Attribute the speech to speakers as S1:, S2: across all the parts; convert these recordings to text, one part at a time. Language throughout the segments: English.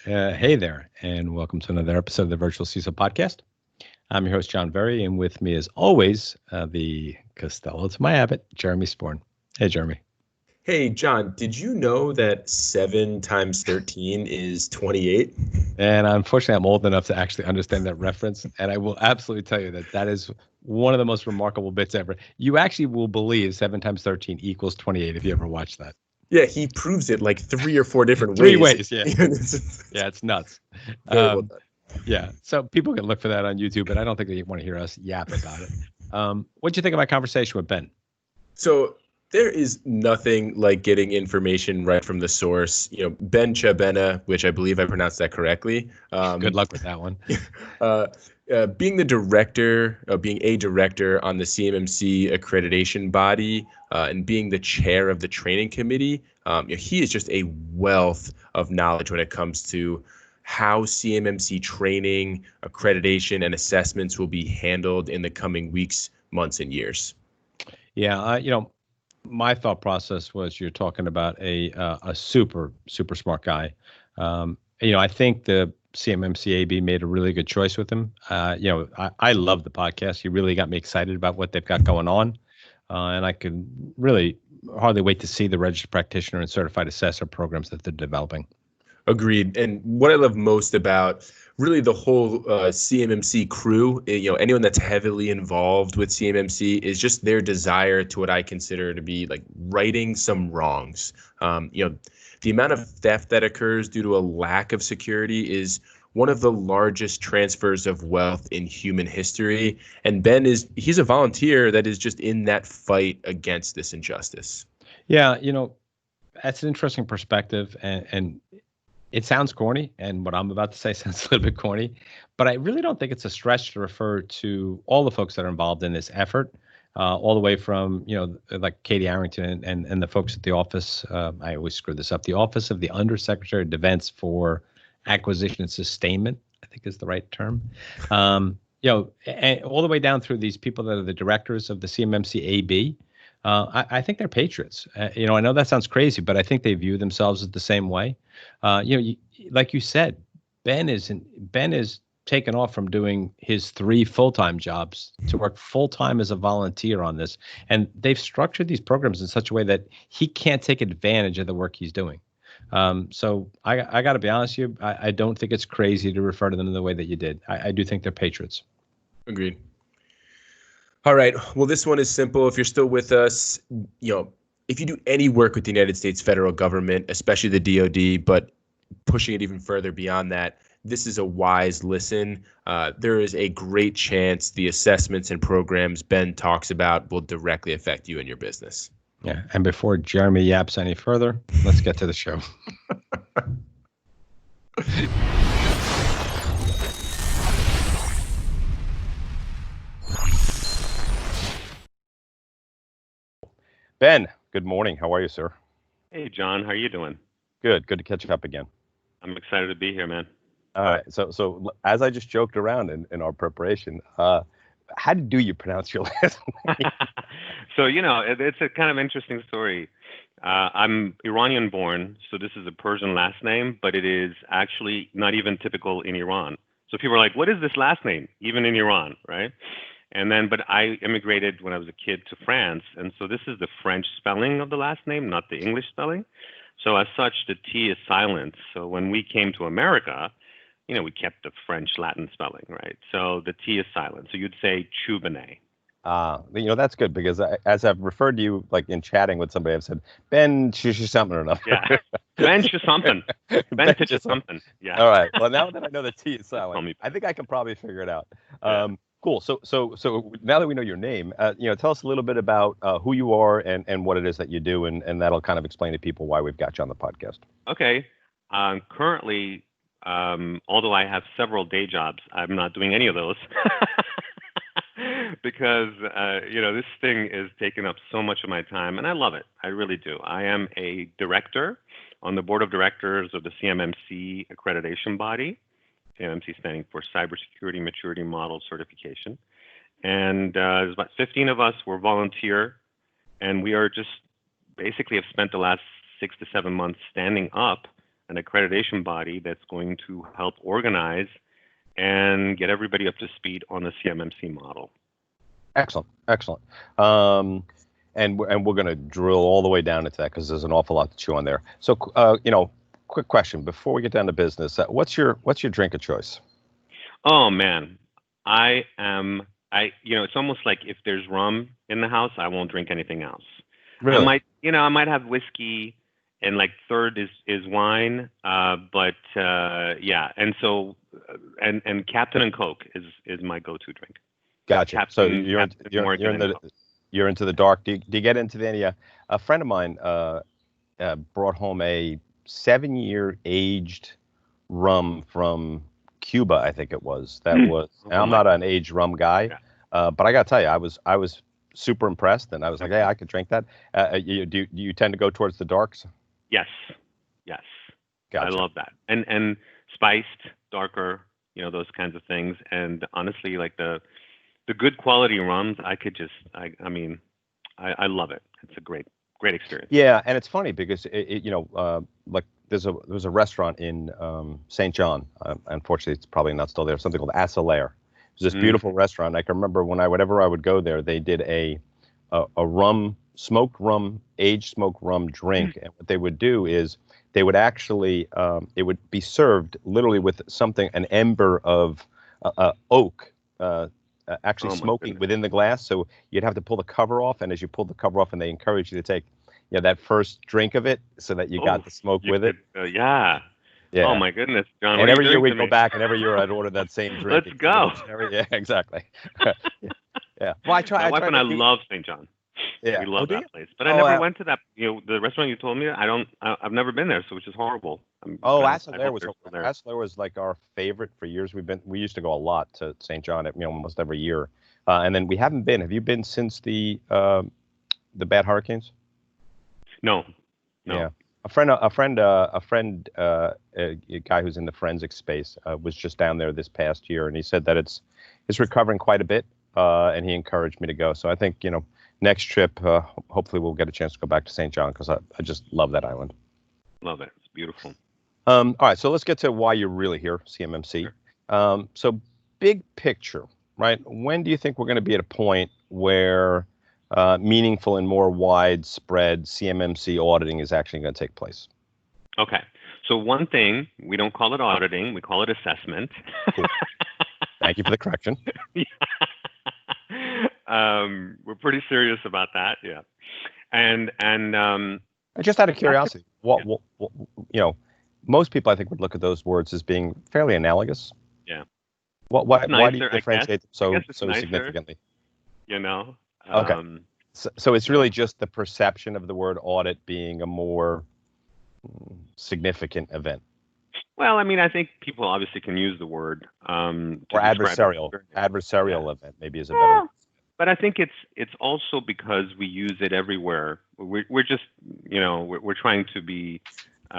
S1: Hey there, and welcome to another episode of the Virtual CISO Podcast. I'm your host, John Berry, and with me, as always, the Costello to my Abbott, Jeremy Sporn. Hey, Jeremy.
S2: Hey, John, did you know that 7 times 13 is 28?
S1: And unfortunately, I'm old enough to actually understand that reference, and I will absolutely tell you that that is one of the most remarkable bits ever. You actually will believe 7 times 13 equals 28 if you ever watch that.
S2: Yeah, he proves it like 3 or 4 different
S1: Three
S2: ways.
S1: ways, yeah. Yeah, it's nuts.
S2: Very well done.
S1: Yeah, so people can look for that on YouTube, but I don't think they want to hear us yap about it. What'd you think of my conversation with Ben?
S2: So there is nothing like getting information right from the source. Ben Tchoubineh, which I believe I pronounced that correctly.
S1: Good luck with that one.
S2: Being a director on the CMMC accreditation body, and being the chair of the training committee, he is just a wealth of knowledge when it comes to how CMMC training, accreditation, and assessments will be handled in the coming weeks, months, and years.
S1: Yeah, my thought process was you're talking about a super smart guy. I think the CMMC AB made a really good choice with him. I love the podcast. He really got me excited about what they've got going on, and I could really hardly wait to see the registered practitioner and certified assessor programs that they're developing.
S2: Agreed. And what I love most about really the whole CMMC crew, anyone that's heavily involved with CMMC, is just their desire to what I consider to be like righting some wrongs. The amount of theft that occurs due to a lack of security is one of the largest transfers of wealth in human history. And he's a volunteer that is just in that fight against this injustice.
S1: Yeah, that's an interesting perspective, and it sounds corny, and what I'm about to say sounds a little bit corny, but I really don't think it's a stretch to refer to all the folks that are involved in this effort, all the way from, like Katie Arrington and the folks at the office. I always screw this up. The Office of the Undersecretary of Defense for Acquisition and Sustainment, I think is the right term. And all the way down through these people that are the directors of the CMMC AB. I think they're patriots. I know that sounds crazy, but I think they view themselves as the same way. Like you said, Ben is taken off from doing his 3 full-time jobs to work full-time as a volunteer on this, and they've structured these programs in such a way that he can't take advantage of the work he's doing. So I got to be honest with you, I don't think it's crazy to refer to them in the way that you did. I do think they're patriots.
S2: Agreed. All right. Well, this one is simple. If you're still with us, if you do any work with the United States federal government, especially the DoD, but pushing it even further beyond that, this is a wise listen. There is a great chance the assessments and programs Ben talks about will directly affect you and your business.
S1: Yeah. And before Jeremy yaps any further, let's get to the show. Ben, good morning. How are you, sir?
S3: Hey, John. How are you doing?
S1: Good. Good to catch up again.
S3: I'm excited to be here, man.
S1: All right. So as I just joked around in our preparation, how do you pronounce your last name?
S3: So, it's a kind of interesting story. I'm Iranian born, so this is a Persian last name, but it is actually not even typical in Iran. So people are like, what is this last name? Even in Iran, right? But I immigrated when I was a kid to France. And so this is the French spelling of the last name, not the English spelling. So as such, the T is silent. So when we came to America, we kept the French Latin spelling, right? So the T is silent. So you'd say Tchoubineh.
S1: That's good because as I've referred to you, like in chatting with somebody, I've said, Ben, something or another.
S3: Yeah. Ben something. Ben something. Yeah.
S1: All right. Well, now that I know the T is silent, I think I can probably figure it out. Cool. So now that we know your name, tell us a little bit about who you are and what it is that you do, and that'll kind of explain to people why we've got you on the podcast.
S3: Okay. Currently, although I have several day jobs, I'm not doing any of those because this thing is taking up so much of my time, and I love it. I really do. I am a director on the board of directors of the CMMC accreditation body. CMMC standing for Cybersecurity Maturity Model Certification. And there's about 15 of us. We're volunteer, and we are just basically have spent the last 6 to 7 months standing up an accreditation body that's going to help organize and get everybody up to speed on the CMMC model.
S4: Excellent, excellent. And we're going to drill all the way down into that because there's an awful lot to chew on there. So, quick question before we get down to business. What's your drink of choice?
S3: Oh man, it's almost like if there's rum in the house, I won't drink anything else.
S4: Really?
S3: I might have whiskey, and like third is wine. Yeah, and so and Captain and Coke is my go-to drink.
S4: Gotcha.
S3: Captain,
S4: So you're into the dark. Do you get into any? A friend of mine brought home a 7-year aged rum from Cuba, I think it was. I'm not an aged rum guy, but I got to tell you, I was super impressed, and I was like, hey, I could drink that. Do you tend to go towards the darks?
S3: Yes.
S4: Gotcha.
S3: I love that, and spiced, darker, those kinds of things. And honestly, like the good quality rums, I love it. It's a great experience.
S4: Yeah, and it's funny because like there was a restaurant in St. John. Unfortunately, it's probably not still there. Something called Asalair. It was this beautiful restaurant. I can remember whenever I would go there, they did a aged smoked rum drink, and what they would do is they would actually it would be served literally with an ember of oak. Actually smoking within the glass, so you'd have to pull the cover off, and as you pulled the cover off, and they encourage you to take that first drink of it so that you got the smoke with it.
S3: Yeah. Oh my goodness, John.
S4: And every year we'd go back, and every year I'd order that same drink.
S3: Let's go.
S4: Yeah, exactly. Yeah. Well,
S3: My wife and I love St. John.
S4: Yeah.
S3: We love that place. But I never went to that, the restaurant you told me, I've never been there, so which is horrible.
S4: Asalair was like our favorite for years. We used to go a lot to St. John almost every year. And then we haven't been. Have you been since the bad hurricanes?
S3: No.
S4: Yeah. A guy who's in the forensic space was just down there this past year, and he said that it's recovering quite a bit, and he encouraged me to go. So I think next trip, hopefully we'll get a chance to go back to St. John because I just love that island.
S3: Love it. It's beautiful.
S4: All right, so let's get to why you're really here, CMMC. Sure. So big picture, right? When do you think we're going to be at a point where meaningful and more widespread CMMC auditing is actually going to take place?
S3: Okay. So one thing, we don't call it auditing, we call it assessment.
S4: Cool. Thank you for the correction.
S3: We're pretty serious about that, yeah. And
S4: just out of curiosity, most people I think would look at those words as being fairly analogous.
S3: Yeah.
S4: Why do you differentiate them so significantly?
S3: Okay.
S4: So it's really just the perception of the word audit being a more significant event.
S3: Well, I think people obviously can use the word
S4: or adversarial event maybe is a better.
S3: But I think it's also because we use it everywhere. We're just we're trying to be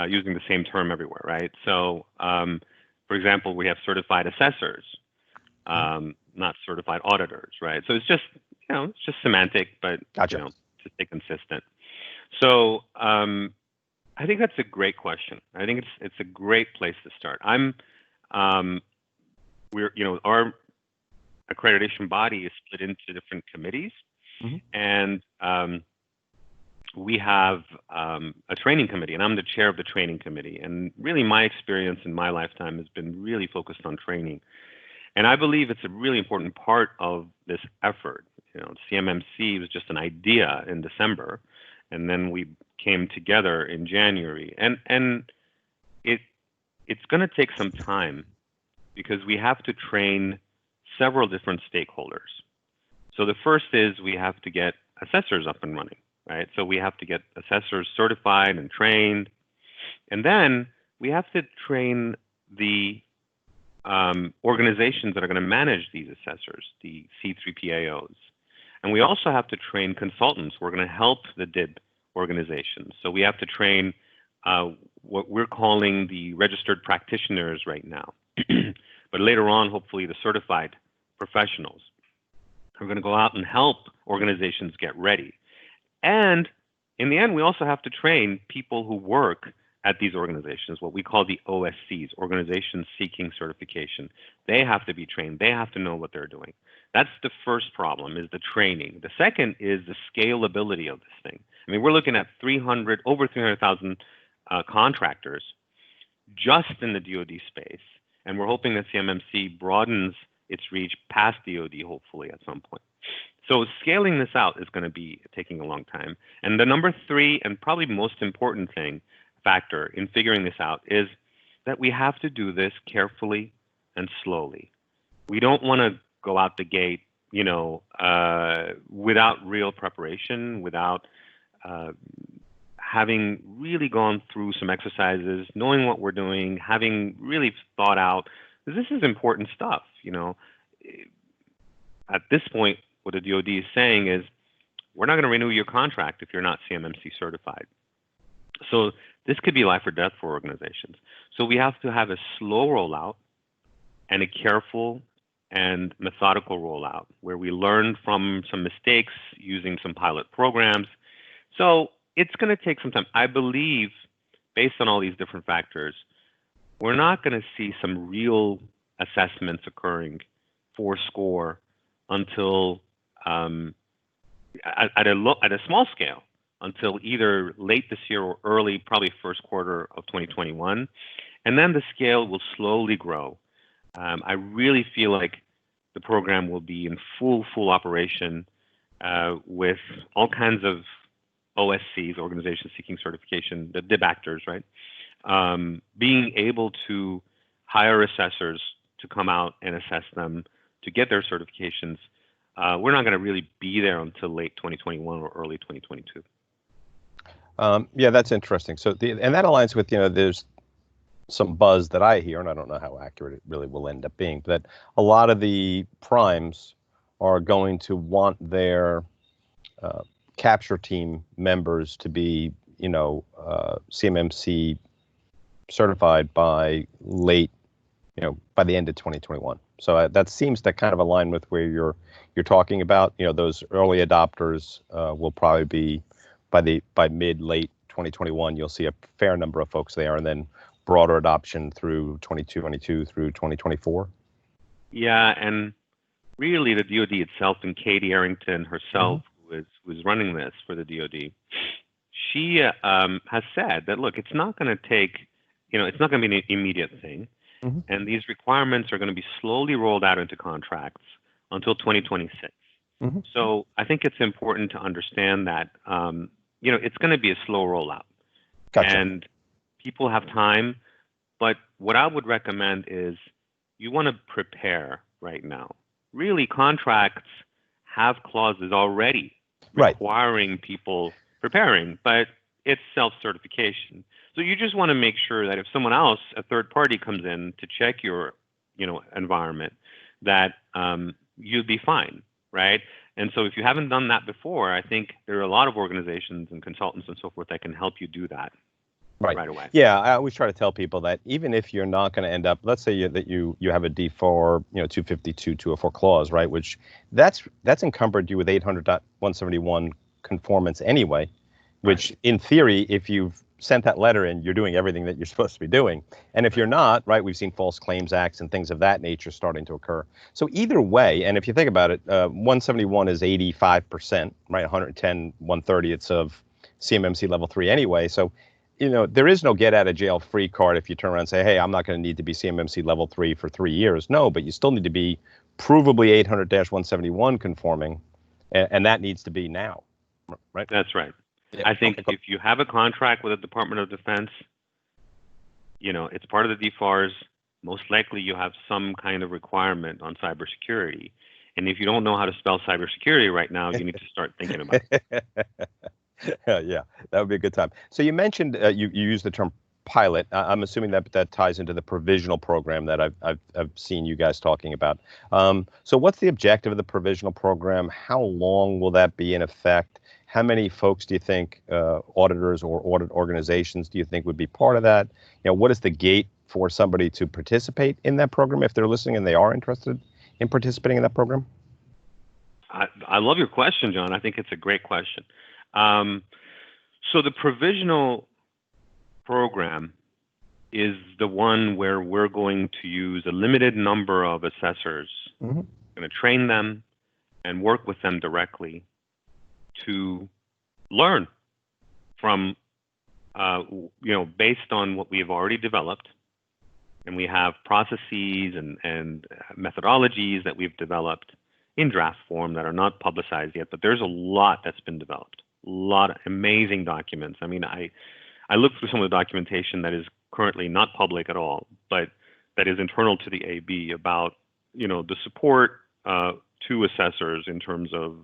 S3: using the same term everywhere, right? So, for example, we have certified assessors, not certified auditors, right? So it's just it's just semantic, but
S4: gotcha.
S3: To stay consistent. So I think that's a great question. I think it's a great place to start. Our accreditation body is split into different committees, and we have a training committee, and I'm the chair of the training committee. And really, my experience in my lifetime has been really focused on training, and I believe it's a really important part of this effort. CMMC was just an idea in December, and then we came together in January, and it's going to take some time because we have to train several different stakeholders. So the first is we have to get assessors up and running, right? So we have to get assessors certified and trained, and then we have to train the organizations that are going to manage these assessors, the C3PAOs. And we also have to train consultants. We're going to help the DIB organizations. So we have to train what we're calling the registered practitioners right now. But later on, hopefully, the certified professionals are going to go out and help organizations get ready. And in the end, we also have to train people who work at these organizations, what we call the OSCs, Organizations Seeking Certification. They have to be trained. They have to know what they're doing. That's the first problem, is the training. The second is the scalability of this thing. I mean, we're looking at over 300,000 contractors just in the DoD space, and we're hoping that CMMC broadens its reach past DoD, hopefully, at some point. So scaling this out is going to be taking a long time. And the number 3 and probably most important factor in figuring this out is that we have to do this carefully and slowly. We don't want to go out the gate, without real preparation, without having really gone through some exercises, knowing what we're doing, having really thought out, because this is important stuff. At this point, what the DoD is saying is, we're not going to renew your contract if you're not CMMC certified. So this could be life or death for organizations. So we have to have a slow rollout and a careful and methodical rollout where we learn from some mistakes using some pilot programs. So it's going to take some time. I believe, based on all these different factors, we're not going to see some real assessments occurring for SCORE until at a small scale, until either late this year or early, probably first quarter of 2021. And then the scale will slowly grow. I really feel like the program will be in full operation with all kinds of OSCs, Organizations Seeking Certification, the DIB actors, right? Being able to hire assessors to come out and assess them to get their certifications. We're not going to really be there until late 2021 or early 2022.
S4: Yeah, that's interesting. So, and that aligns with, there's some buzz that I hear, and I don't know how accurate it really will end up being, that a lot of the primes are going to want their capture team members to be, CMMC certified by late, by the end of 2021. So that seems to kind of align with where you're talking about. Those early adopters will probably be by late 2021. You'll see a fair number of folks there, and then broader adoption through 2022 through 2024. Yeah,
S3: and really the DoD itself, and Katie Arrington herself, who was running this for the DoD, she has said that, look, it's not going to take, it's not going to be an immediate thing. And these requirements are going to be slowly rolled out into contracts until 2026. So I think it's important to understand that, it's going to be a slow rollout.
S4: Gotcha.
S3: And people have time. But what I would recommend is you want to prepare right now. Really, contracts have clauses already requiring people preparing, but it's self-certification. So you just want to make sure that if someone else, a third party, comes in to check your, environment, that you'd be fine, right? And so if you haven't done that before, I think there are a lot of organizations and consultants and so forth that can help you do that right away.
S4: Yeah, I always try to tell people that even if you're not going to end up, let's say you have a D4, 252, 204 clause, right? Which that's encumbered you with 800.171 conformance anyway, which in theory, if you've sent that letter in, you're doing everything that you're supposed to be doing. And if you're not, right, we've seen false claims acts and things of that nature starting to occur. So either way, and if you think about it, 171 is 85%, right? 110, 130, it's of CMMC level 3 anyway. So, there is no get out of jail free card if you turn around and say, hey, I'm not going to need to be CMMC level 3 for 3 years. No, but you still need to be provably 800-171 conforming, and that needs to be now, right?
S3: That's right. Yeah. I think if you have a contract with the Department of Defense, it's part of the DFARS, most likely you have some kind of requirement on cybersecurity. And if you don't know how to spell cybersecurity right now, you need to start thinking about it.
S4: Yeah, that would be a good time. So you mentioned you used the term pilot. I'm assuming that ties into the provisional program that I've seen you guys talking about. So what's the objective of the provisional program? How long will that be in effect? How many folks do you think, auditors or audit organizations, do you think would be part of that? What is the gate for somebody to participate in that program if they're listening and they are interested in participating in that program?
S3: I love your question, John. I think it's a great question. So the provisional program is the one where we're going to use a limited number of assessors, going to train them and work with them directly to learn from, based on what we have already developed. And we have processes and methodologies that we've developed in draft form that are not publicized yet, but there's a lot that's been developed, a lot of amazing documents. I mean, I looked through some of the documentation that is currently not public at all, but that is internal to the AB about, the support to assessors in terms of,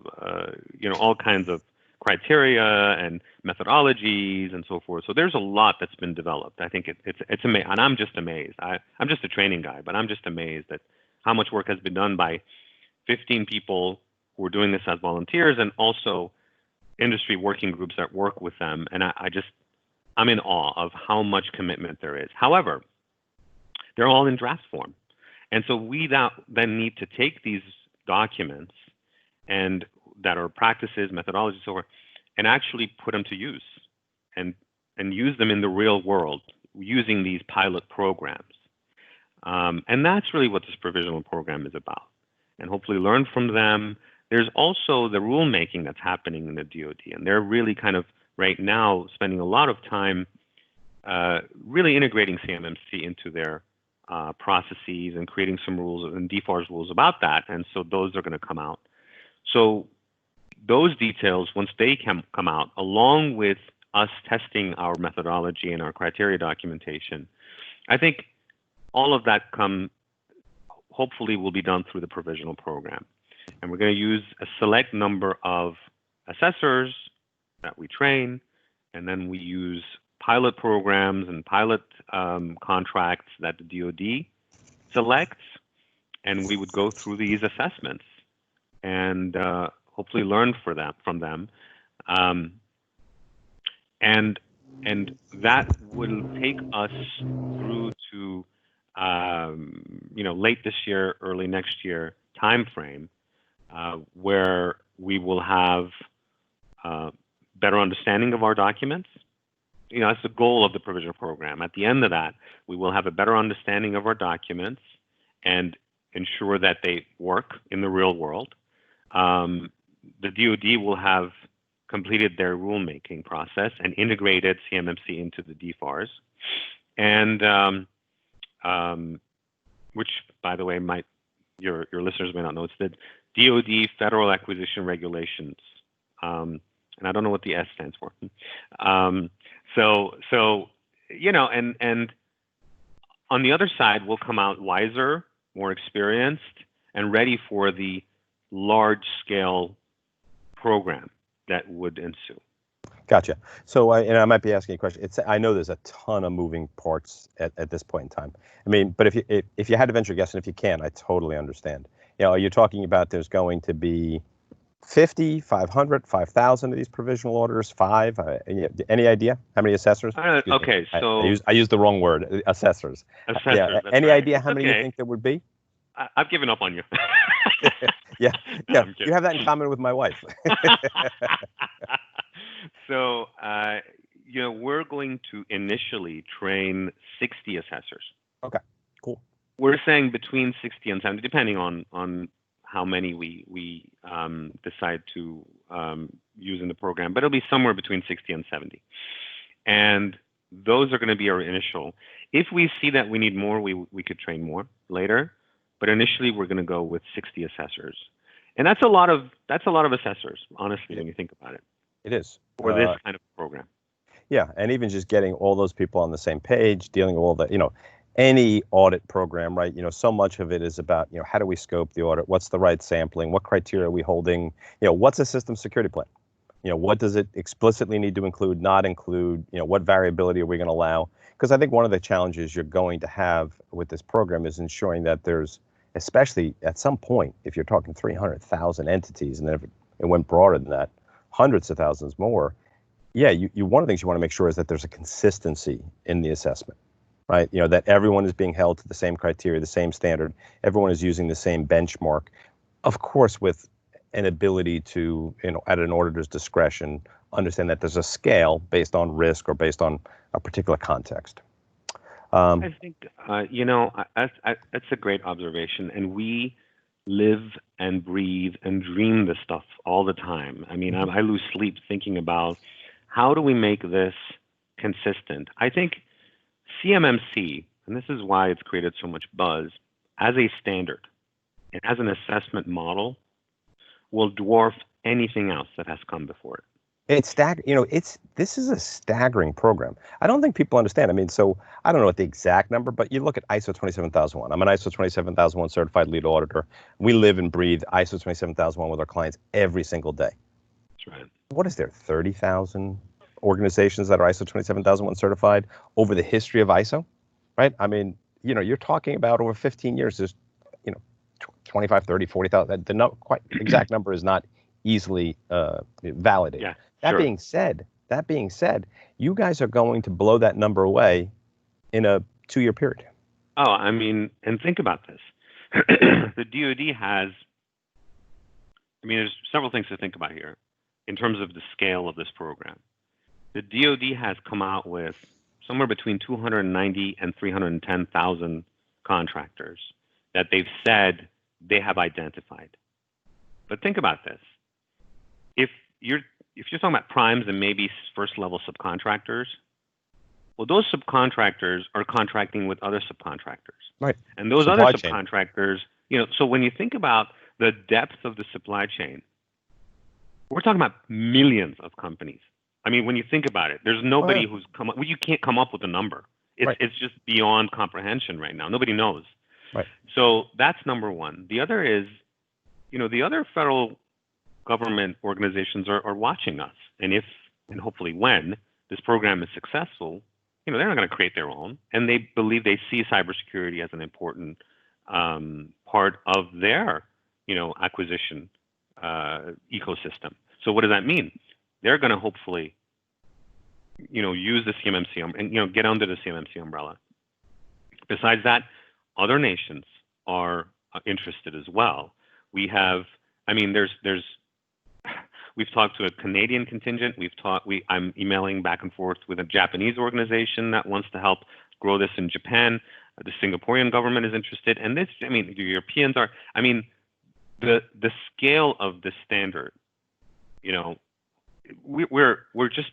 S3: all kinds of criteria and methodologies and so forth. So there's a lot that's been developed. I think it's amazing, and I'm just amazed. I'm just a training guy, but I'm just amazed at how much work has been done by 15 people who are doing this as volunteers, and also industry working groups that work with them. And I'm in awe of how much commitment there is. However, they're all in draft form. And so we then need to take these documents and that are practices, methodologies, so forth, and actually put them to use and use them in the real world using these pilot programs. And that's really what this provisional program is about. And hopefully learn from them. There's also the rulemaking that's happening in the DoD, and they're really kind of right now spending a lot of time really integrating CMMC into their processes and creating some rules and DFARS rules about that. And so those are going to come out. So those details, once they come out, along with us testing our methodology and our criteria documentation, I think all of that hopefully will be done through the provisional program. And we're going to use a select number of assessors that we train, and then we use pilot programs and pilot contracts that the DoD selects, and we would go through these assessments and hopefully learn from them, and that will take us through to late this year, early next year timeframe, where we will have better understanding of our documents. That's the goal of the provisional program. At the end of that, we will have a better understanding of our documents and ensure that they work in the real world. The DoD will have completed their rulemaking process and integrated CMMC into the DFARS, and which, by the way, your listeners may not know, it's the DoD Federal Acquisition Regulations, and I don't know what the S stands for. And on the other side, we'll come out wiser, more experienced, and ready for the large-scale program that would ensue.
S4: Gotcha. So, I might be asking a question. I know there's a ton of moving parts at this point in time. I mean, but if you had to venture a guess, and if you can, I totally understand. You're talking about there's going to be 50, 500, 5,000 of these provisional orders, 5. Any idea how many assessors?
S3: Okay, so
S4: I used the wrong word. Assessors. Any
S3: right.
S4: idea how many you think there would be?
S3: I've given up on you.
S4: Yeah. You have that in common with my wife.
S3: So, we're going to initially train 60 assessors.
S4: Okay, cool.
S3: We're saying between 60 and 70, depending on how many we decide to use in the program, but it'll be somewhere between 60 and 70. And those are going to be our initial. If we see that we need more, we could train more later, but initially we're going to go with 60 assessors. And that's a lot of assessors, honestly, when you think about it.
S4: It is.
S3: For this kind of program.
S4: Yeah, and even just getting all those people on the same page, dealing with all the, any audit program, right? So much of it is about, how do we scope the audit? What's the right sampling? What criteria are we holding? What's a system security plan? What does it explicitly need to include, not include? What variability are we going to allow? Because I think one of the challenges you're going to have with this program is ensuring that there's, especially at some point, if you're talking 300,000 entities, and then if it went broader than that, hundreds of thousands more, one of the things you want to make sure is that there's a consistency in the assessment, right? That everyone is being held to the same criteria, the same standard, everyone is using the same benchmark. Of course, with an ability to, at an auditor's discretion, understand that there's a scale based on risk or based on a particular context.
S3: I think, that's a great observation. And we live and breathe and dream this stuff all the time. I mean, I lose sleep thinking about how do we make this consistent. I think CMMC, and this is why it's created so much buzz, as a standard and as an assessment model, will dwarf anything else that has come before it.
S4: This is a staggering program. I don't think people understand. I mean, so I don't know what the exact number, but you look at ISO 27001. I'm an ISO 27001 certified lead auditor. We live and breathe ISO 27001 with our clients every single day.
S3: That's right.
S4: What is there, 30,000 organizations that are ISO 27001 certified over the history of ISO, right? I mean, you're talking about over 15 years, there's, 25, 30, 40,000. The exact number is not easily validated.
S3: Yeah,
S4: That being said, you guys are going to blow that number away in a 2-year period.
S3: Oh, I mean, and think about this. The DoD has, there's several things to think about here in terms of the scale of this program. The DoD has come out with somewhere between 290 and 310,000 contractors that they've said they have identified. But think about this. If you're talking about primes and maybe first level subcontractors, well, those subcontractors are contracting with other subcontractors.
S4: Right.
S3: And those
S4: Supply
S3: other
S4: chain.
S3: subcontractors, so when you think about the depth of the supply chain, we're talking about millions of companies. I mean, when you think about it, there's nobody who's come up, you can't come up with a number. It's just beyond comprehension right now. Nobody knows.
S4: Right.
S3: So that's number one. The other is, the other federal government organizations are watching us. And if, and hopefully when, this program is successful, they're not going to create their own. And they believe they see cybersecurity as an important part of their, acquisition ecosystem. So what does that mean? They're going to hopefully, use the CMMC and, get under the CMMC umbrella. Besides that, other nations are interested as well. We have, we've talked to a Canadian contingent. I'm emailing back and forth with a Japanese organization that wants to help grow this in Japan. The Singaporean government is interested, and the Europeans are. The scale of the standard. We're just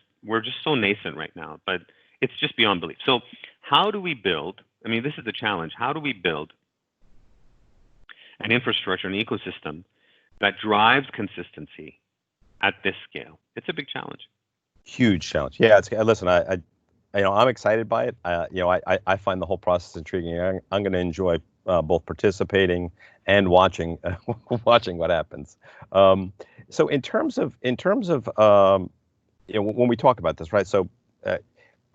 S3: so nascent right now, but it's just beyond belief. So how do we build? This is the challenge. How do we build an infrastructure, an ecosystem that drives consistency at this scale? It's a big challenge.
S4: Huge challenge. Yeah. Listen, I'm excited by it. I find the whole process intriguing. I'm going to enjoy both participating and watching what happens. So in terms of when we talk about this, right? So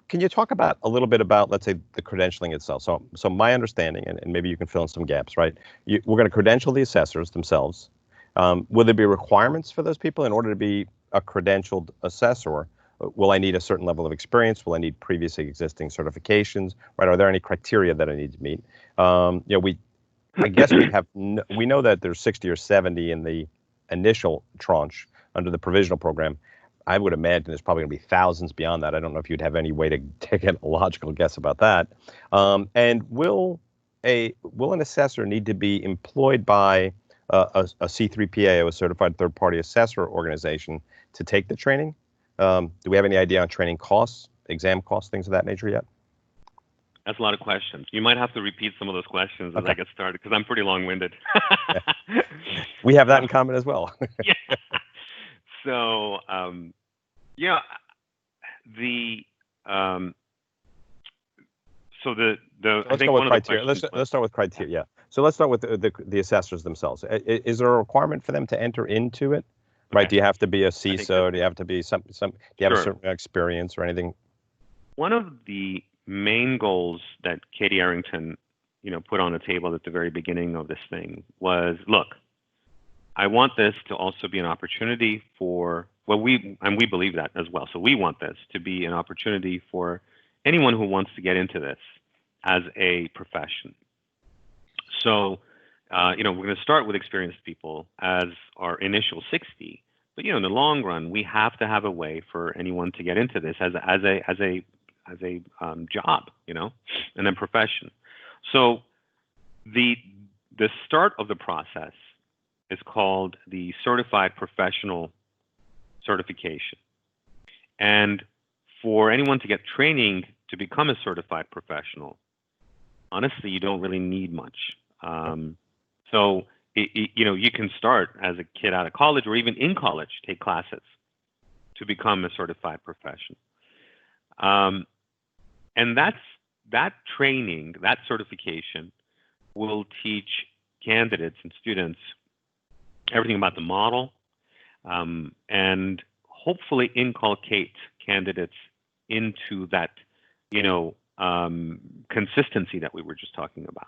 S4: can you talk about a little bit about, let's say, the credentialing itself? So my understanding, and maybe you can fill in some gaps, right? We're going to credential the assessors themselves. Will there be requirements for those people in order to be a credentialed assessor? Will I need a certain level of experience? Will I need previously existing certifications? Right? Are there any criteria that I need to meet? I guess we know that there's 60 or 70 in the initial tranche under the provisional program. I would imagine there's probably going to be thousands beyond that. I don't know if you'd have any way to take a logical guess about that. And will an assessor need to be employed by a C3PA, a certified third-party assessor organization, to take the training? Do we have any idea on training costs, exam costs, things of that nature yet?
S3: That's a lot of questions. You might have to repeat some of those questions as I get started, because I'm pretty long-winded.
S4: We have that in common as well.
S3: Yeah. So,
S4: Let's go with criteria. Let's start with criteria. So let's start with the assessors themselves. Is there a requirement for them to enter into it? Right? Okay. Do you have to be a CISO? Do you have to be some? Do you have a certain experience or anything?
S3: One of the main goals that Katie Arrington, put on the table at the very beginning of this thing was, look, I want this to also be an opportunity for, we believe that as well. So we want this to be an opportunity for anyone who wants to get into this as a profession. So we're going to start with experienced people as our initial 60. But in the long run, we have to have a way for anyone to get into this as a job, and then profession. So the start of the process is called the Certified Professional Certification. And for anyone to get training to become a certified professional, honestly, you don't really need much. So you can start as a kid out of college or even in college, take classes to become a certified professional. And that training, that certification will teach candidates and students everything about the model, and hopefully inculcate candidates into that, consistency that we were just talking about.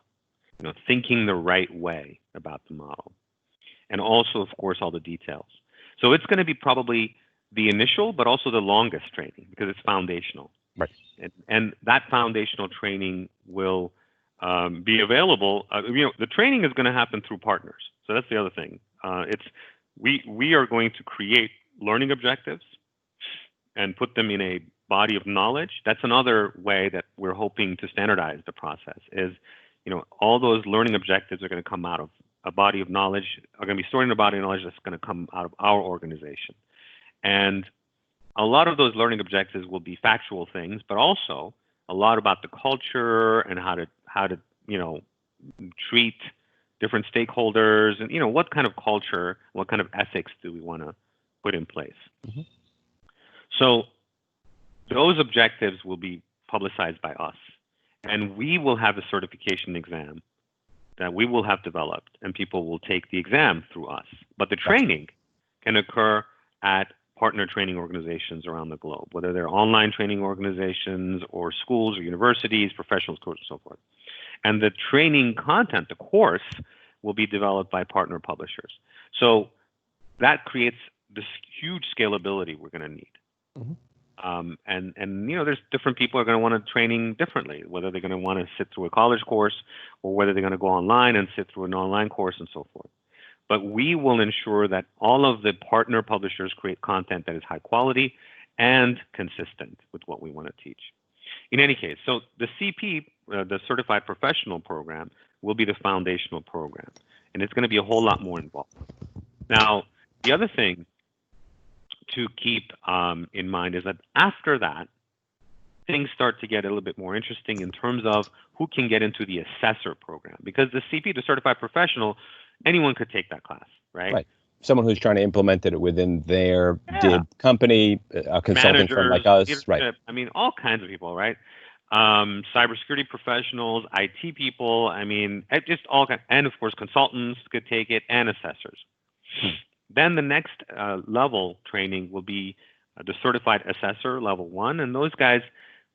S3: Thinking the right way about the model, and also, of course, all the details. So it's going to be probably the initial, but also the longest training because it's foundational.
S4: Right.
S3: And that foundational training will be available. The training is going to happen through partners. So that's the other thing. We are going to create learning objectives and put them in a body of knowledge. That's another way that we're hoping to standardize the process. Is all those learning objectives are going to come out of a body of knowledge, are going to be stored in a body of knowledge that's going to come out of our organization. And a lot of those learning objectives will be factual things, but also a lot about the culture and how to treat different stakeholders, and what kind of culture, what kind of ethics do we want to put in place.
S4: Mm-hmm.
S3: So those objectives will be publicized by us, and we will have a certification exam that we will have developed, and people will take the exam through us. But the training can occur at partner training organizations around the globe, whether they're online training organizations or schools or universities, professional schools, and so forth. And the training content, the course, will be developed by partner publishers. So that creates this huge scalability we're going to need.
S4: Mm-hmm.
S3: And there's different people are going to want to training differently, whether they're going to want to sit through a college course or whether they're going to go online and sit through an online course and so forth. But we will ensure that all of the partner publishers create content that is high quality and consistent with what we want to teach. In any case, so the CP, the Certified Professional Program, will be the foundational program, and it's going to be a whole lot more involved. Now, the other thing to keep in mind is that after that, things start to get a little bit more interesting in terms of who can get into the assessor program, because the CP, the Certified Professional, anyone could take that class, right?
S4: Right. Someone who's trying to implement it within their company, a consulting firm like us, right?
S3: I mean, all kinds of people, right? Cybersecurity professionals, IT people. I mean, just all kinds, and of course, consultants could take it, and assessors. Then the next level training will be the Certified Assessor Level 1, and those guys,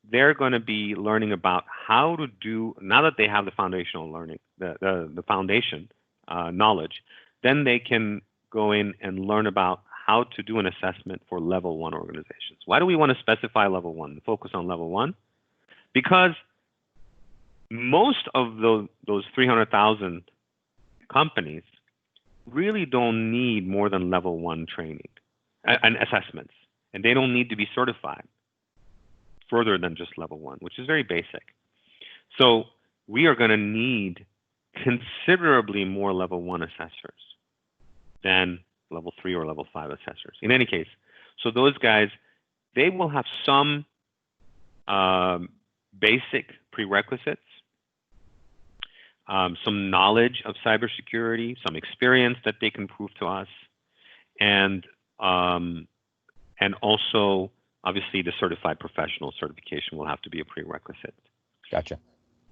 S3: they're going to be learning about how to do, now that they have the foundational learning, the foundation knowledge, then they can go in and learn about how to do an assessment for Level 1 organizations. Why do we want to specify Level 1, focus on Level 1? Because most of those 300,000 companies really don't need more than Level 1 training and assessments, and they don't need to be certified further than just Level 1, which is very basic. So we are going to need considerably more Level 1 assessors than Level 3 or Level 5 assessors. In any case, so those guys, they will have some basic prerequisites, some knowledge of cybersecurity, some experience that they can prove to us, and also obviously the Certified Professional certification will have to be a prerequisite.
S4: Gotcha.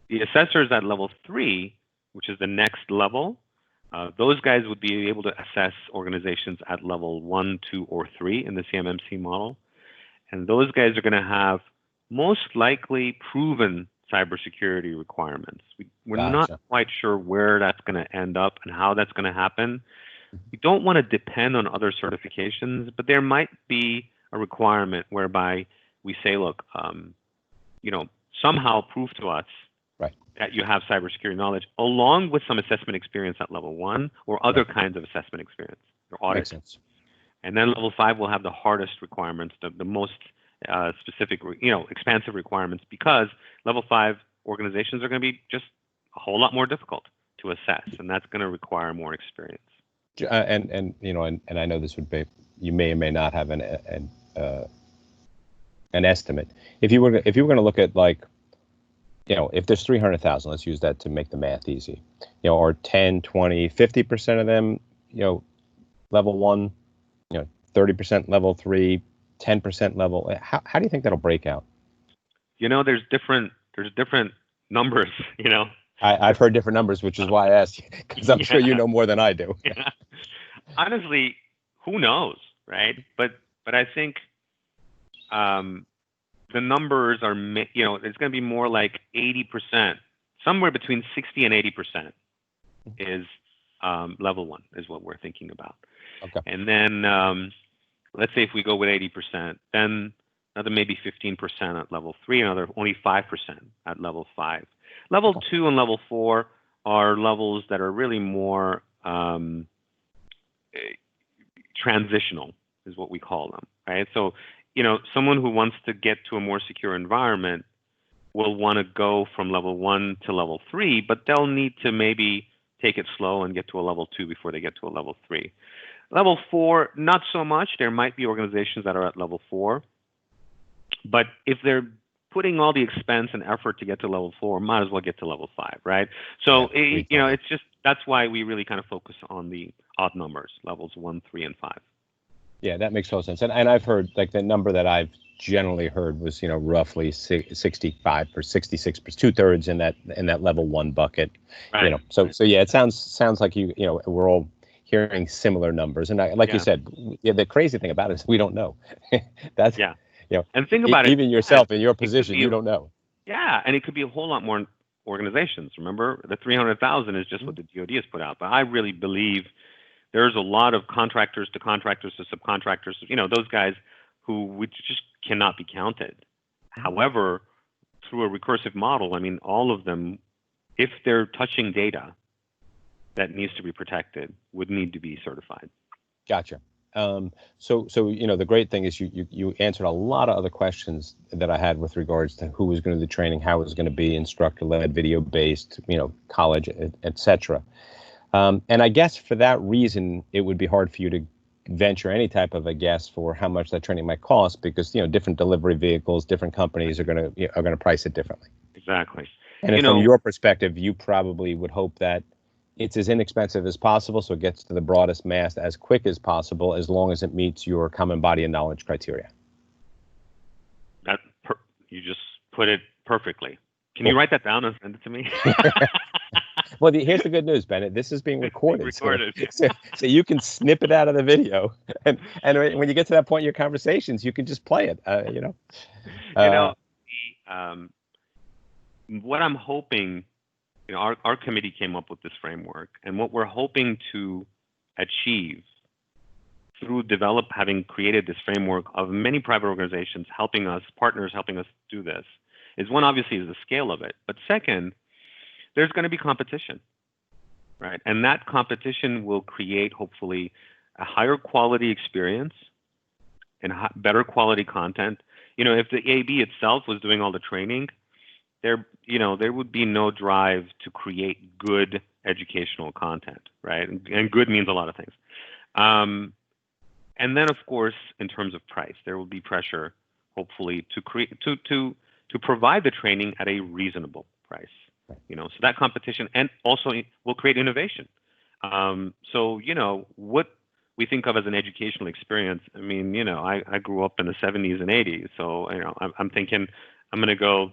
S3: The assessors at Level 3, which is the next level, those guys would be able to assess organizations at Level 1, 2, or 3 in the CMMC model, and those guys are going to have most likely proven cybersecurity requirements. We're not quite sure where that's going to end up and how that's going to happen. We don't want to depend on other certifications, but there might be a requirement whereby we say, look, somehow prove to us that you have cybersecurity knowledge, along with some assessment experience at level 1 or other kinds of assessment experience or audit.
S4: Makes sense.
S3: And then level 5 will have the hardest requirements, the most specific, expansive requirements, because level 5 organizations are going to be just a whole lot more difficult to assess, and that's going to require more experience.
S4: And I know this would be, you may or may not have an estimate. If you were going to look at, like, if there's 300,000, let's use that to make the math easy, or 10, 20, 50% of them, level 1, 30% level 3, 10% level. How do you think that'll break out?
S3: There's different numbers,
S4: I've heard different numbers, which is why I asked you, because I'm sure you know more than I do.
S3: Yeah. Honestly, who knows, right? But I think the numbers are, it's going to be more like 80%, somewhere between 60 and 80% is level 1 is what we're thinking about.
S4: Okay.
S3: And then let's say if we go with 80%, then another maybe 15% at level 3, another only 5% at level 5. Level 2 and level 4 are levels that are really more transitional, is what we call them, right? So, someone who wants to get to a more secure environment will want to go from level 1 to level 3, but they'll need to maybe take it slow and get to a level 2 before they get to a level 3. Level 4, not so much. There might be organizations that are at level 4, but if they're putting all the expense and effort to get to level 4, might as well get to level 5, right? So, it's just, that's why we really kind of focus on the odd numbers, levels 1, 3, and 5.
S4: Yeah, that makes total sense. And I've heard, like, the number that I've generally heard was, roughly 65 or 66%, 2/3 in that level 1 bucket.
S3: Right.
S4: So yeah, it sounds like we're all hearing similar numbers. And like you said, the crazy thing about it is we don't know. That's
S3: and think about it.
S4: Even yourself in your position, you don't know.
S3: Yeah, and it could be a whole lot more organizations. Remember, the 300,000 is just what the DoD has put out. But I really believe there's a lot of contractors to subcontractors, those guys who we just cannot be counted. However, through a recursive model, all of them, if they're touching data that needs to be protected, would need to be certified.
S4: Gotcha. So the great thing is you answered a lot of other questions that I had with regards to who was going to do the training, how it was going to be instructor-led, video-based, college, etc. And I guess for that reason, it would be hard for you to venture any type of a guess for how much that training might cost, because different delivery vehicles, different companies are going to price it differently.
S3: Exactly.
S4: And from your perspective, you probably would hope that it's as inexpensive as possible, so it gets to the broadest mass as quick as possible, as long as it meets your common body of knowledge criteria.
S3: You just put it perfectly. Can you write that down and send it to me?
S4: Well, here's the good news, Bennett. This is being recorded. So you can snip it out of the video. And when you get to that point in your conversations, you can just play it,
S3: what I'm hoping, our committee came up with this framework, and what we're hoping to achieve through having created this framework of many private organizations partners helping us do this, is one, obviously, is the scale of it. But second, there's going to be competition, right? And that competition will create, hopefully, a higher quality experience and better quality content. If the AB itself was doing all the training, there would be no drive to create good educational content, right? And good means a lot of things. And then, of course, in terms of price, there will be pressure, hopefully, to provide the training at a reasonable price. So that competition, and also will create innovation. So what we think of as an educational experience. I grew up in the 70s and 80s, so I'm thinking I'm going to go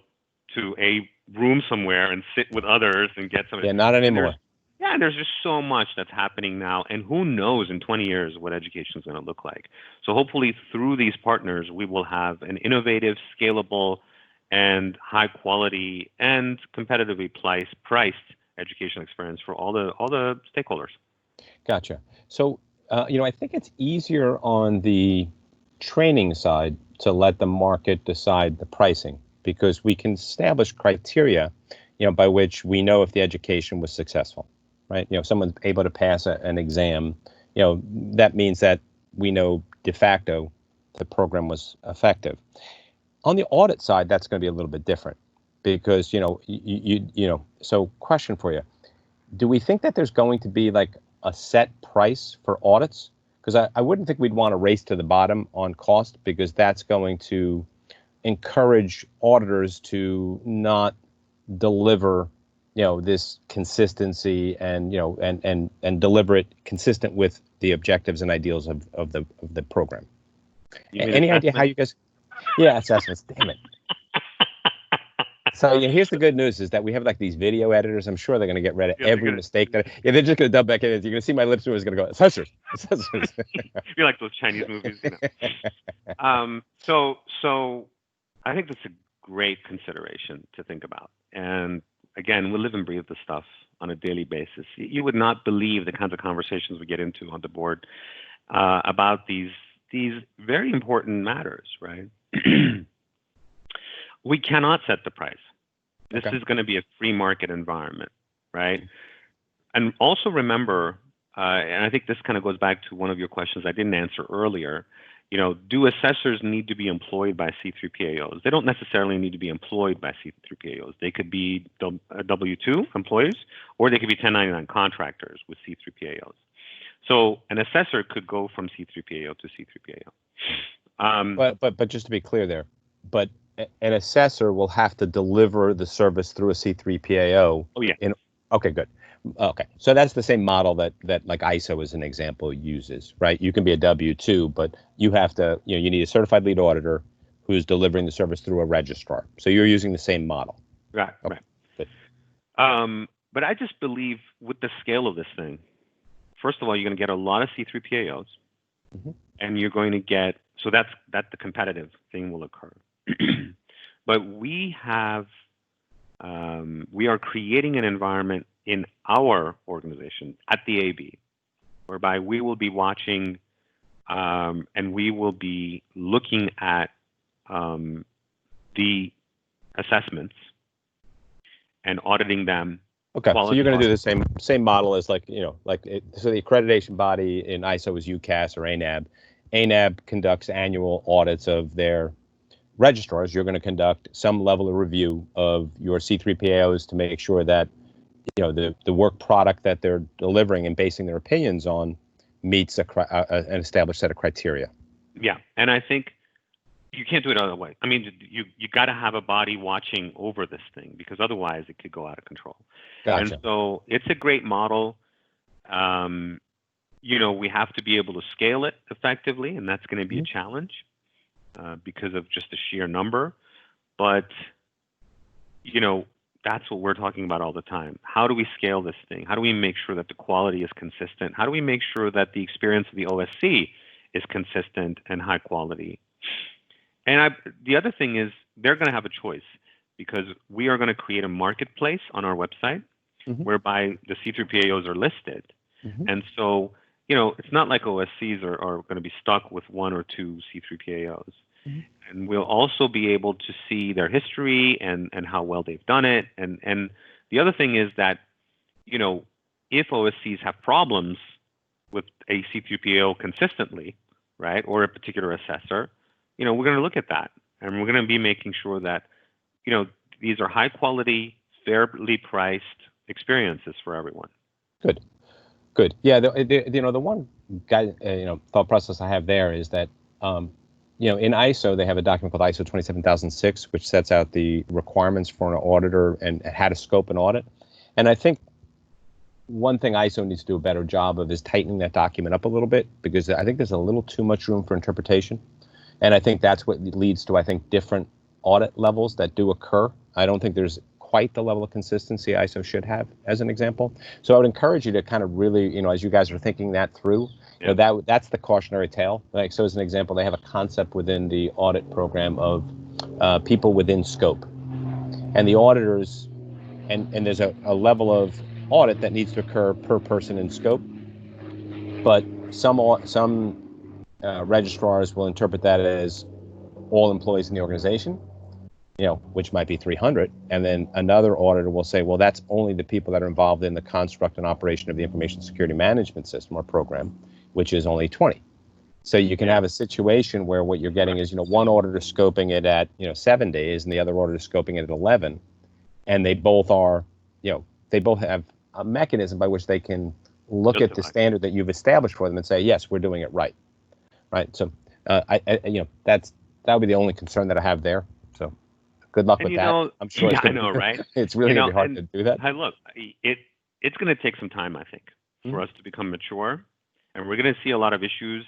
S3: to a room somewhere and sit with others and get some.
S4: Yeah, not anymore.
S3: And there's just so much that's happening now, and who knows in 20 years what education is going to look like. So hopefully through these partners, we will have an innovative, scalable, and high quality and competitively priced educational experience for all the stakeholders.
S4: Gotcha. So, I think it's easier on the training side to let the market decide the pricing, because we can establish criteria, by which we know if the education was successful, right? If someone's able to pass an exam, that means that we know de facto the program was effective. On the audit side, that's going to be a little bit different because, so question for you. Do we think that there's going to be like a set price for audits? Because I wouldn't think we'd want to race to the bottom on cost, because that's going to encourage auditors to not deliver, this consistency and, and deliver it consistent with the objectives and ideals of the program. Any idea how you guys? Yeah, assessments. Damn it. So here's the good news is that we have like these video editors. I'm sure they're going to get rid of every mistake that. Yeah, they're just going to dump back in. You're going to see my lips is going to go assessors.
S3: You're like those Chinese movies. So I think that's a great consideration to think about. And again, we live and breathe this stuff on a daily basis. You would not believe the kinds of conversations we get into on the board about these very important matters, right? We cannot set the price. This is going to be a free market environment, right? And also remember, and I think this kind of goes back to one of your questions I didn't answer earlier, do assessors need to be employed by C3PAOs? They don't necessarily need to be employed by C3PAOs. They could be W-2 employees, or they could be 1099 contractors with C3PAOs. So an assessor could go from C3PAO to C3PAO.
S4: But just to be clear there, but an assessor will have to deliver the service through a C3PAO.
S3: Oh, yeah.
S4: Okay, good. Okay, so that's the same model that like ISO as an example uses, right? You can be a W-2, but you have to, you need a certified lead auditor who's delivering the service through a registrar. So you're using the same model.
S3: Right,
S4: okay,
S3: right. Good. But I just believe with the scale of this thing, first of all, you're going to get a lot of C3PAOs, and you're going to get, so that the competitive thing will occur. But we are creating an environment in our organization at the AB, whereby we will be watching and we will be looking at the assessments and auditing them.
S4: Okay, so you're going to do the same model as so the accreditation body in ISO is UCAS or ANAB. ANAB conducts annual audits of their registrars. You're going to conduct some level of review of your C3PAOs to make sure that the work product that they're delivering and basing their opinions on meets an established set of criteria.
S3: Yeah, and I think you can't do it other way. I mean, you got to have a body watching over this thing, because otherwise it could go out of control.
S4: Gotcha.
S3: And so it's a great model. We have to be able to scale it effectively, and that's going to be a challenge because of just the sheer number. But that's what we're talking about all the time. How do we scale this thing? How do we make sure that the quality is consistent? How do we make sure that the experience of the OSC is consistent and high quality? And the other thing is they're going to have a choice, because we are going to create a marketplace on our website whereby the C3PAOs are listed. And so, it's not like OSCs are going to be stuck with one or two C3PAOs. And we'll also be able to see their history and how well they've done it. And the other thing is that, if OSCs have problems with a C3PAO consistently, right, or a particular assessor, we're going to look at that. And we're going to be making sure that, these are high quality, fairly priced experiences for everyone.
S4: Good. Yeah. The one thought process I have there is that, in ISO, they have a document called ISO 27006, which sets out the requirements for an auditor and how to scope an audit. And I think one thing ISO needs to do a better job of is tightening that document up a little bit, because I think there's a little too much room for interpretation. And I think that's what leads to, different audit levels that do occur. I don't think there's quite the level of consistency ISO should have, as an example. So I would encourage you to kind of really, as you guys are thinking that through, that's the cautionary tale. Like, so as an example, they have a concept within the audit program of people within scope. And the auditors, and there's a level of audit that needs to occur per person in scope. But some registrars will interpret that as all employees in the organization. which might be 300, and then another auditor will say, well, that's only the people that are involved in the construct and operation of the information security management system or program, which is only 20. So you can have a situation where what you're getting is, one auditor scoping it at, 7 days and the other auditor scoping it at 11, and they both are, they both have a mechanism by which they can look at the standard that you've established for them and say, yes, we're doing it right. So that would be the only concern that I have there. So good luck with that. I'm sure.
S3: I know, right?
S4: It's really going to be hard to do that.
S3: Hey, look, it's going to take some time, I think, for us to become mature, and we're going to see a lot of issues.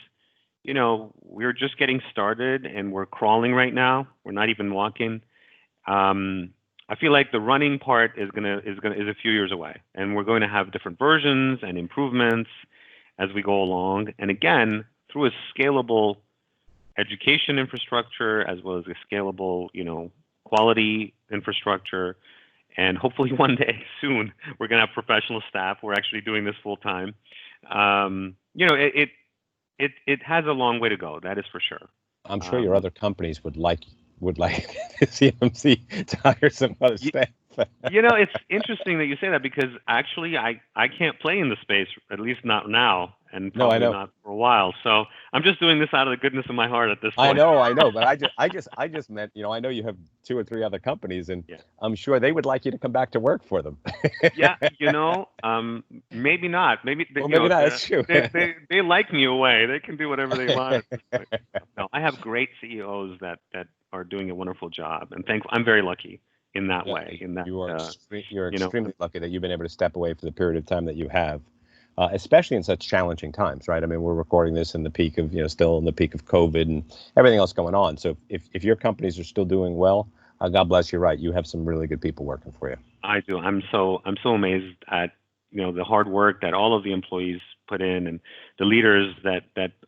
S3: We're just getting started, and we're crawling right now. We're not even walking. I feel like the running part is a few years away, and we're going to have different versions and improvements as we go along. And again, through a scalable education infrastructure as well as a scalable, quality infrastructure, and hopefully one day soon we're going to have professional staff. We're actually doing this full time. It has a long way to go. That is for sure.
S4: I'm sure your other companies would like CMMC to hire some other staff.
S3: It's interesting that you say that, because actually I can't play in the space, at least not now, and probably not for a while. So I'm just doing this out of the goodness of my heart at this point.
S4: I know, but I just meant, I know you have 2 or 3 other companies, and I'm sure they would like you to come back to work for them.
S3: Maybe not. Maybe
S4: not. That's true.
S3: They like me away. They can do whatever they want. No, I have great CEOs that are doing a wonderful job, and I'm very lucky in that way. In that
S4: you're extremely lucky that you've been able to step away for the period of time that you have, especially in such challenging times, right? I mean, we're recording this in the peak of, still in the peak of COVID and everything else going on. So if your companies are still doing well, God bless you. Right, you have some really good people working for you.
S3: I do. I'm so amazed at the hard work that all of the employees put in, and the leaders that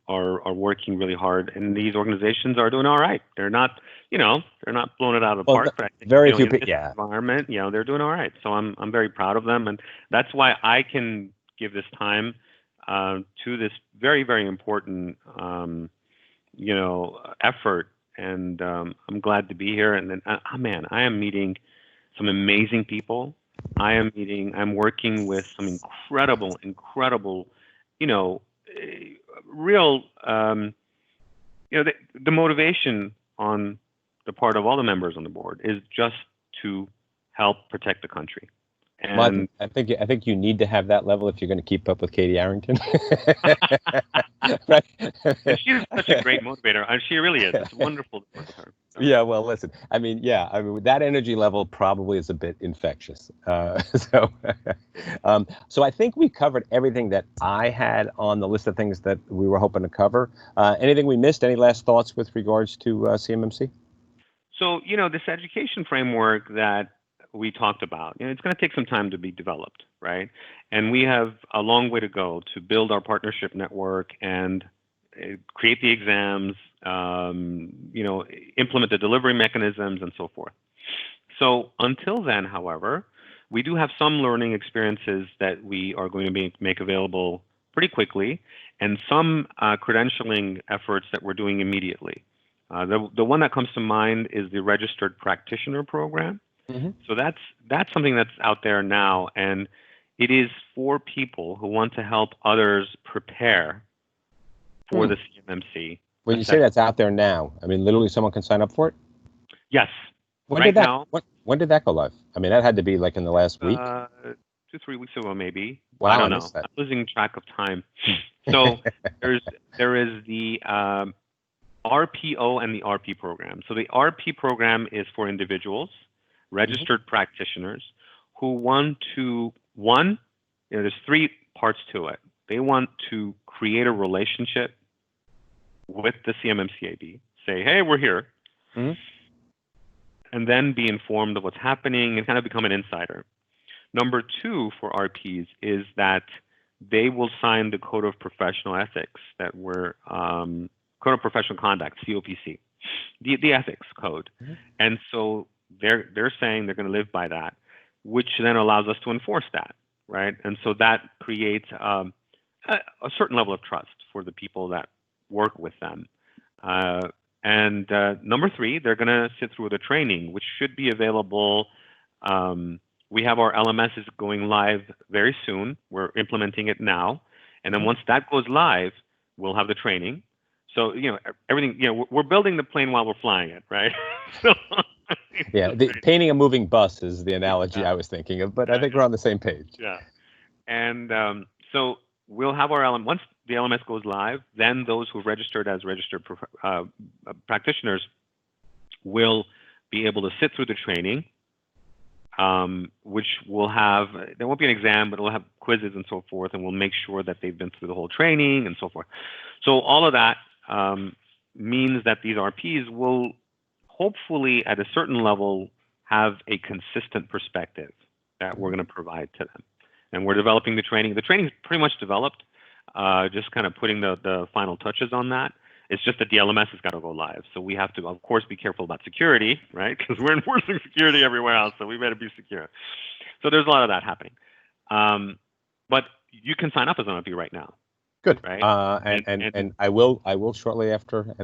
S3: are working really hard, and these organizations are doing all right. They're not they're not blowing it out of the park, but I think,
S4: very few people,
S3: environment, they're doing all right. So I'm very proud of them, and that's why I can give this time to this very, very important effort, and I'm glad to be here. And then I am meeting some amazing people. I'm working with some incredible, real, the motivation on the part of all the members on the board is just to help protect the country. And
S4: I think you need to have that level if you're going to keep up with Katie Arrington.
S3: Right? She's such a great motivator. She really is. It's wonderful to work with her.
S4: Yeah, well, listen. I mean, that energy level probably is a bit infectious. So I think we covered everything that I had on the list of things that we were hoping to cover. Anything we missed? Any last thoughts with regards to CMMC?
S3: So, this education framework that we talked about, it's going to take some time to be developed, right? And we have a long way to go to build our partnership network and create the exams, implement the delivery mechanisms and so forth. So until then, however, we do have some learning experiences that we are going to make available pretty quickly, and some credentialing efforts that we're doing immediately. The one that comes to mind is the Registered Practitioner Program. Mm-hmm. So that's something that's out there now, and it is for people who want to help others prepare for the CMMC.
S4: When you say that's out there now, I mean literally someone can sign up for it?
S3: Yes.
S4: When did that go live? I mean, that had to be like in the last week?
S3: 2-3 weeks ago, maybe.
S4: Wow,
S3: I don't know. I'm losing track of time. So there is the RPO and the RP program. So the RP program is for individuals, registered practitioners, who want to, there's 3 parts to it. They want to create a relationship with the CMMC AB, say, hey, we're here, and then be informed of what's happening and kind of become an insider. Number 2 for RPs is that they will sign the Code of Professional Ethics that we're, Code of Professional Conduct, COPC, the ethics code. And so they're saying they're going to live by that, which then allows us to enforce that, right? And so that creates a certain level of trust for the people that work with them. And number 3, they're going to sit through the training, which should be available. We have our LMS is going live very soon. We're implementing it now. And then once that goes live, we'll have the training. So, everything, we're building the plane while we're flying it, right? So,
S4: yeah, painting a moving bus is the analogy I was thinking of, but I think we're on the same page.
S3: Yeah. And so we'll have our LMS. Once the LMS goes live, then those who registered as registered practitioners will be able to sit through the training, which will have, there won't be an exam, but it'll have quizzes and so forth, and we'll make sure that they've been through the whole training and so forth. So all of that means that these RPs will hopefully at a certain level have a consistent perspective that we're going to provide to them. And we're developing the training. The training is pretty much developed, just kind of putting the final touches on that. It's just that the LMS has got to go live. So we have to, of course, be careful about security, right? Because we're enforcing security everywhere else, so we better be secure. So there's a lot of that happening. But you can sign up as an RP right now.
S4: Good.
S3: Right?
S4: And I will shortly after,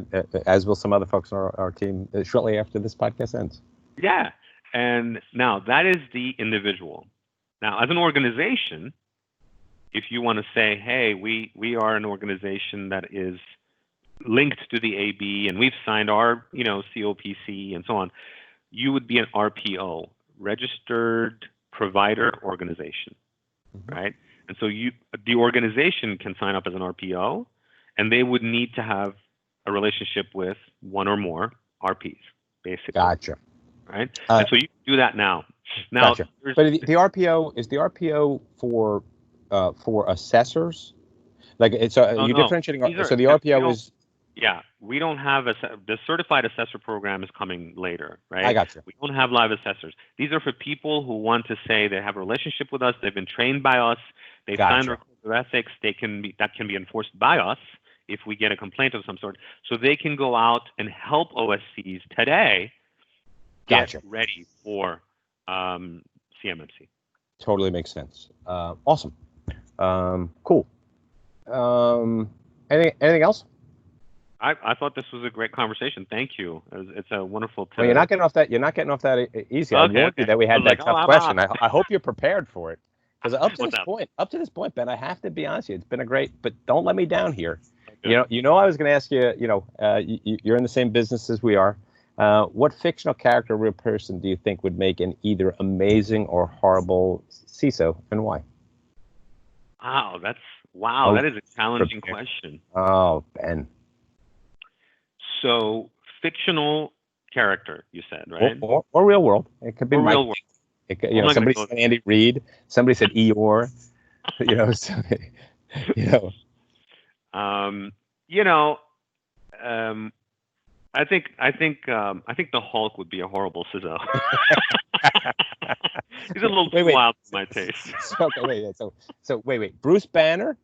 S4: as will some other folks on our team, shortly after this podcast ends.
S3: Yeah. And now that is the individual. Now, as an organization, if you want to say, hey, we are an organization that is linked to the AB and we've signed our, COPC and so on, you would be an RPO, registered provider organization, right? And so the organization can sign up as an RPO, and they would need to have a relationship with one or more RPs, basically.
S4: Gotcha.
S3: Right? And so you can do that now. Now,
S4: gotcha. But the RPO is the RPO for assessors? Like it's you're differentiating. So the RPO is.
S3: Yeah, we don't have the certified assessor program is coming later, right?
S4: I got you.
S3: We don't have live assessors. These are for people who want to say they have a relationship with us. They've been trained by us. They've signed our code of ethics. That can be enforced by us if we get a complaint of some sort. So they can go out and help OSCs today get ready for CMMC.
S4: Totally makes sense. Awesome. Cool. Anything else?
S3: I thought this was a great conversation. Thank you. It's a wonderful.
S4: Well, you're not getting off that easy. I warned you that we had that tough question. I hope you're prepared for it. Because up to this point, Ben, I have to be honest with you. It's been a great, but don't let me down here. Okay. I was going to ask you. You're in the same business as we are. What fictional character, or real person, do you think would make an either amazing or horrible CISO, and why?
S3: Wow, that is a challenging question.
S4: Oh, Ben.
S3: So fictional character, you said, right?
S4: Or real world. It could be
S3: real world.
S4: Somebody said Andy Reid. Somebody said Eeyore.
S3: I think the Hulk would be a horrible CISO. He's a little too wild for my taste.
S4: Wait. Bruce Banner.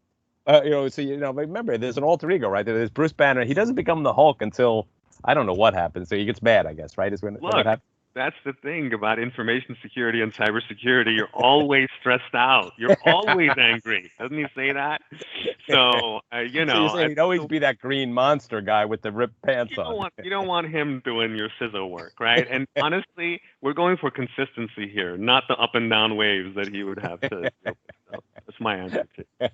S4: Remember, there's an alter ego, right? There's Bruce Banner. He doesn't become the Hulk until I don't know what happens. So he gets mad, I guess, right? Is when what happens.
S3: That's the thing about information security and cybersecurity. You're always stressed out. You're always angry. Doesn't he say that? So,
S4: So you're saying he'd always be that green monster guy with the ripped pants on.
S3: You don't want him doing your CISO work, right? And honestly, we're going for consistency here, not the up and down waves that he would have to. That's my answer to.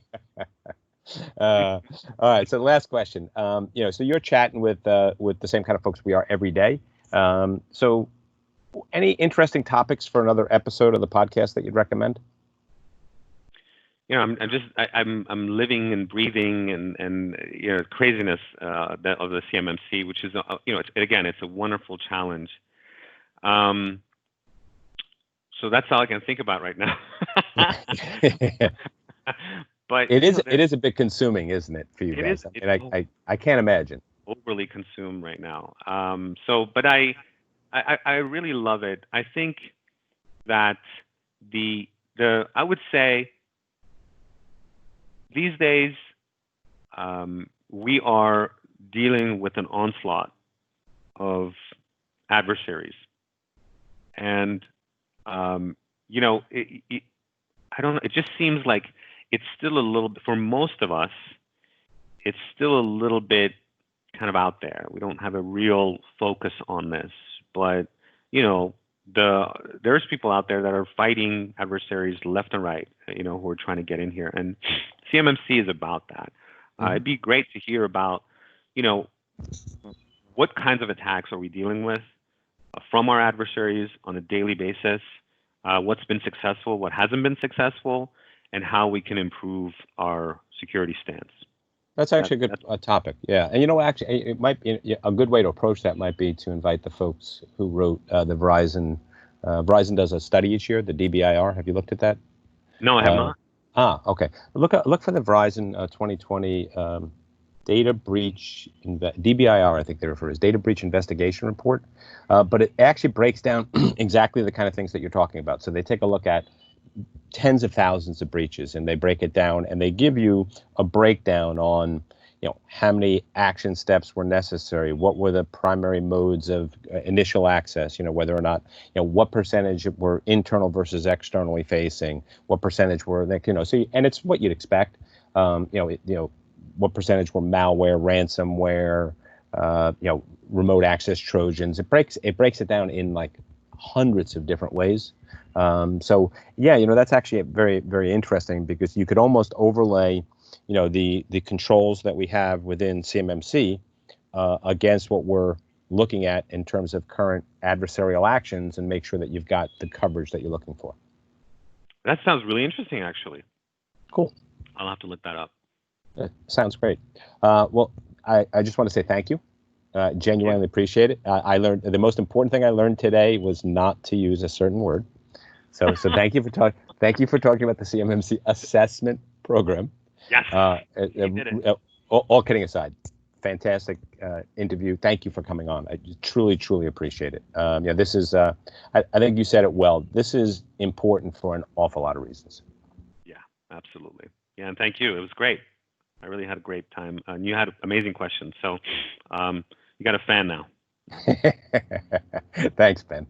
S4: All right. So the last question. So you're chatting with the same kind of folks we are every day. So any interesting topics for another episode of the podcast that you'd recommend?
S3: I'm living and breathing and craziness of the CMMC, which is it's a wonderful challenge. So that's all I can think about right now. But
S4: it is a bit consuming, isn't it, for you guys? I can't imagine.
S3: Overly consumed right now. But I really love it. I think that I would say these days we are dealing with an onslaught of adversaries, and I don't know. It just seems like it's still a little bit, for most of us, it's still a little bit kind of out there. We don't have a real focus on this, but you know, there's people out there that are fighting adversaries left and right, you know, who are trying to get in here, and CMMC is about that. It'd be great to hear about, you know, what kinds of attacks are we dealing with from our adversaries on a daily basis, what's been successful, what hasn't been successful, and how we can improve our security stance.
S4: That's actually a good topic. Yeah. And, you know, actually, it might be a good way to approach that might be to invite the folks who wrote the Verizon. Verizon does a study each year, the DBIR. Have you looked at that?
S3: No, I have not.
S4: Okay. Look for the Verizon 2020 data breach, DBIR, I think they refer to as data breach investigation report. But it actually breaks down exactly the kind of things that you're talking about. So they take a look at tens of thousands of breaches, and they break it down, and they give you a breakdown on, you know, how many action steps were necessary, what were the primary modes of initial access, you know, whether or not, you know, what percentage were internal versus externally facing, what percentage were, you know, so, and it's what you'd expect, what percentage were malware, ransomware, remote access Trojans. It breaks it down in like hundreds of different ways. So yeah, you know, that's actually very, very interesting, because you could almost overlay, you know, the controls that we have within CMMC against what we're looking at in terms of current adversarial actions, and make sure that you've got the coverage that you're looking for.
S3: That sounds really interesting, actually.
S4: Cool.
S3: I'll have to look that up.
S4: Sounds great. Well, I just want to say thank you. Genuinely appreciate it. I learned the most important thing I learned today was not to use a certain word. So thank you for talking. Thank you for talking about the CMMC Assessment Program.
S3: Yes, you did it.
S4: All kidding aside, fantastic interview. Thank you for coming on. I truly, truly appreciate it. Yeah, this is. I think you said it well. This is important for an awful lot of reasons.
S3: Yeah, absolutely. Yeah, and thank you. It was great. I really had a great time, and you had amazing questions. So you got a fan now.
S4: Thanks, Ben.